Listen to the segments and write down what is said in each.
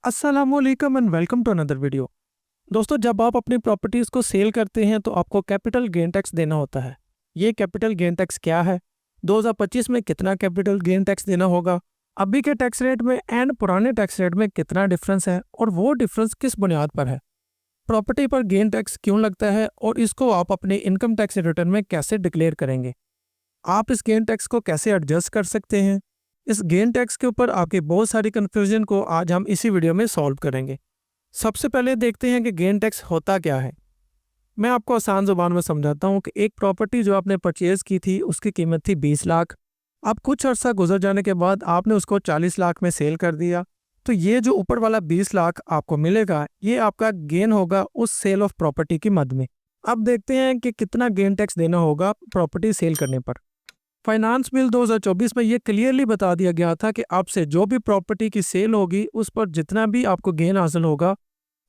अस्सलामुअलैकुम and welcome to another video. दोस्तों, जब आप अपनी प्रॉपर्टीज़ को सेल करते हैं तो आपको कैपिटल गेन टैक्स देना होता है। ये कैपिटल गेन टैक्स क्या है, 2025 में कितना कैपिटल गेन टैक्स देना होगा, अभी के टैक्स रेट में एंड पुराने टैक्स रेट में कितना डिफरेंस है और वो डिफरेंस किस बुनियाद पर है, प्रॉपर्टी पर गेन टैक्स क्यों लगता है और इसको आप अपने इनकम टैक्स रिटर्न में कैसे डिक्लेयर करेंगे, आप इस गेन टैक्स को कैसे एडजस्ट कर सकते हैं। इस गेन टैक्स के ऊपर आपकी बहुत सारी कन्फ्यूजन को आज हम इसी वीडियो में सॉल्व करेंगे। सबसे पहले देखते हैं कि गेन टैक्स होता क्या है। मैं आपको आसान ज़ुबान में समझाता हूँ कि एक प्रॉपर्टी जो आपने परचेज़ की थी उसकी कीमत थी 20 लाख। अब कुछ अर्सा गुजर जाने के बाद आपने उसको 40 लाख में सेल कर दिया, तो ये जो ऊपर वाला 20 लाख आपको मिलेगा ये आपका गेन होगा उस सेल ऑफ प्रॉपर्टी की मद में। अब देखते हैं कि कितना गेन टैक्स देना होगा प्रॉपर्टी सेल करने पर। फाइनेंस बिल 2024 में ये क्लियरली बता दिया गया था कि आपसे जो भी प्रॉपर्टी की सेल होगी उस पर जितना भी आपको गेन हासिल होगा,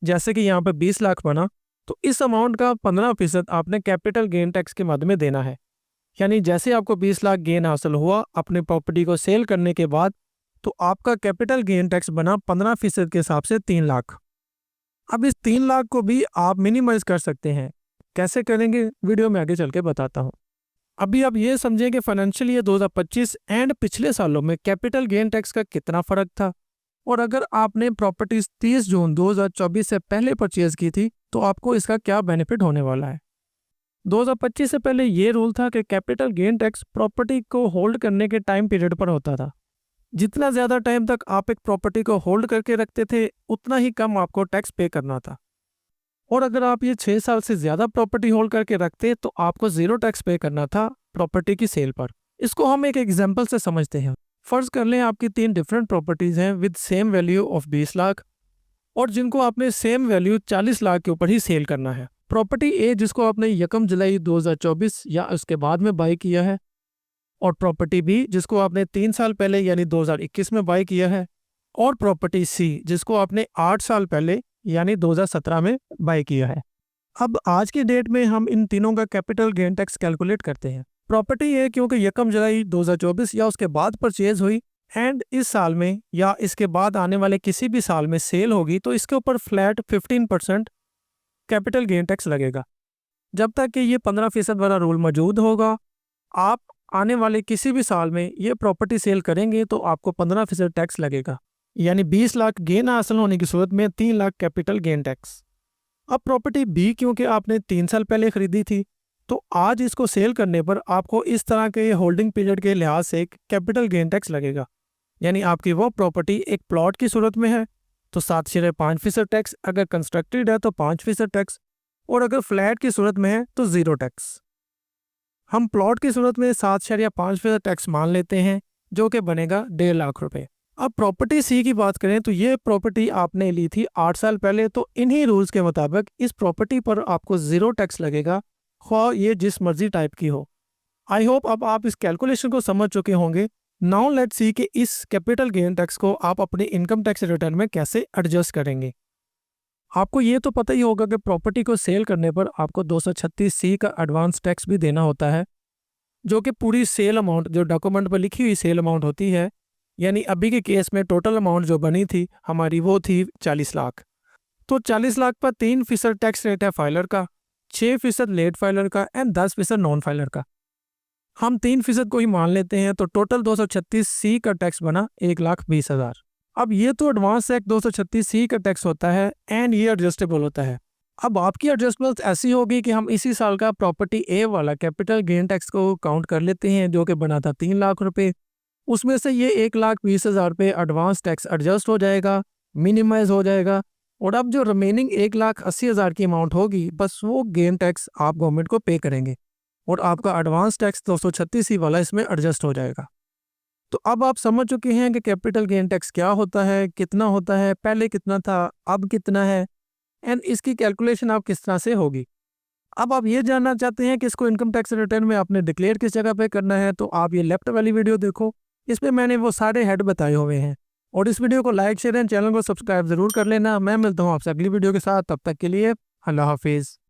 जैसे कि यहाँ पर 20 लाख बना, तो इस अमाउंट का 15% आपने कैपिटल गेन टैक्स के मद में देना है। यानी जैसे आपको 20 लाख गेन हासिल हुआ अपनी प्रॉपर्टी को सेल करने के बाद, तो आपका कैपिटल गेन टैक्स बना 15% के हिसाब से 3 लाख। अब इस 3 लाख को भी आप मिनिमाइज कर सकते हैं। कैसे करेंगे वीडियो में आगे चल के बताता हूँ। अभी आप ये समझें कि फाइनेंशियल ईयर 2025 एंड पिछले सालों में कैपिटल गेन टैक्स का कितना फ़र्क था, और अगर आपने प्रॉपर्टीज 30 जून 2024 से पहले परचेज की थी तो आपको इसका क्या बेनिफिट होने वाला है। 2025 से पहले ये रूल था कि कैपिटल गेन टैक्स प्रॉपर्टी को होल्ड करने के टाइम पीरियड पर होता था। जितना ज़्यादा टाइम तक आप एक प्रॉपर्टी को होल्ड करके रखते थे उतना ही कम आपको टैक्स पे करना था, और अगर आप ये 6 साल से ज़्यादा प्रॉपर्टी होल्ड करके रखते तो आपको ज़ीरो टैक्स पे करना था प्रॉपर्टी की सेल पर। इसको हम एक एग्जांपल से समझते हैं। फ़र्ज़ कर लें आपकी 3 डिफरेंट प्रॉपर्टीज़ हैं with same value of 20 lakh, और जिनको आपने सेम वैल्यू 40 लाख के ऊपर ही सेल करना है। प्रॉपर्टी ए जिसको आपने 1 जुलाई 2024 या उसके बाद में बाई किया है, और प्रॉपर्टी बी जिसको आपने 3 साल पहले यानी 2021 में बाई किया है, और प्रॉपर्टी सी जिसको आपने 8 साल पहले यानी 2017 में बाई किया है। अब आज की डेट में हम इन तीनों का कैपिटल गेन टैक्स कैलकुलेट करते हैं। प्रॉपर्टी है क्योंकि 1 जुलाई 2024 या उसके बाद परचेज हुई एंड इस साल में या इसके बाद आने वाले किसी भी साल में सेल होगी, तो इसके ऊपर फ्लैट 15% कैपिटल गेन टैक्स लगेगा। जब तक कि ये 15% वाला रूल मौजूद होगा, आप आने वाले किसी भी साल में ये प्रॉपर्टी सेल करेंगे तो आपको 15% टैक्स लगेगा, यानी 20 लाख गेन हासिल होने की सूरत में 3 लाख कैपिटल गेन टैक्स। अब प्रॉपर्टी बी क्योंकि आपने 3 साल पहले खरीदी थी, तो आज इसको सेल करने पर आपको इस तरह के होल्डिंग पीरियड के लिहाज से कैपिटल गेन टैक्स लगेगा। यानी आपकी वो प्रॉपर्टी एक प्लॉट की सूरत में है तो 7.5% टैक्स, अगर कंस्ट्रक्टेड है तो 5% टैक्स, और अगर फ्लैट की सूरत में है तो ज़ीरो टैक्स। हम प्लॉट की सूरत में 7.5% टैक्स मान लेते हैं, जो कि बनेगा 1.5 लाख रुपए। अब प्रॉपर्टी सी की बात करें तो ये प्रॉपर्टी आपने ली थी 8 साल पहले, तो इन्हीं रूल्स के मुताबिक इस प्रॉपर्टी पर आपको ज़ीरो टैक्स लगेगा, ख्वाह ये जिस मर्जी टाइप की हो। आई होप अब आप इस कैलकुलेशन को समझ चुके होंगे। नाउ लेट्स सी कि इस कैपिटल गेन टैक्स को आप अपने इनकम टैक्स रिटर्न में कैसे एडजस्ट करेंगे। आपको ये तो पता ही होगा कि प्रॉपर्टी को सेल करने पर आपको 236C का एडवांस टैक्स भी देना होता है, जो कि पूरी सेल अमाउंट जो डॉक्यूमेंट पर लिखी हुई सेल अमाउंट होती है, यानी अभी के केस में टोटल अमाउंट जो बनी थी हमारी वो थी 40 लाख। तो 40 लाख पर 3% टैक्स रेट है फाइलर का, 6% लेट फाइलर का एंड 10% नॉन फाइलर का। हम 3% को ही मान लेते हैं, तो टोटल 236C का टैक्स बना 1,20,000। अब ये तो एडवांस एक्ट 236C का टैक्स होता है एंड ये एडजस्टेबल होता है। अब आपकी एडजस्टमेंट ऐसी होगी कि हम इसी साल का प्रॉपर्टी ए वाला कैपिटल गेन टैक्स को काउंट कर लेते हैं, जो कि बना था 3 लाख रुपए। उसमें से ये 1,20,000 रुपये एडवांस टैक्स एडजस्ट हो जाएगा, मिनिमाइज हो जाएगा, और अब जो रिमेनिंग 1,80,000 की अमाउंट होगी बस वो गेन टैक्स आप गवर्नमेंट को पे करेंगे, और आपका एडवांस टैक्स 236C वाला इसमें एडजस्ट हो जाएगा। तो अब आप समझ चुके हैं कि कैपिटल गेन टैक्स क्या होता है, कितना होता है, पहले कितना था, अब कितना है, एंड इसकी कैलकुलेशन आप किस तरह से होगी। अब आप ये जानना चाहते हैं कि इसको इनकम टैक्स रिटर्न में आपने डिक्लेयर किस जगह पे करना है, तो आप ये लेफ्ट वाली वीडियो देखो, इसमें मैंने वो सारे हेड बताए हुए हैं। और इस वीडियो को लाइक शेयर एंड चैनल को सब्सक्राइब ज़रूर कर लेना। मैं मिलता हूँ आपसे अगली वीडियो के साथ, तब तक के लिए अल्लाह हाफिज़।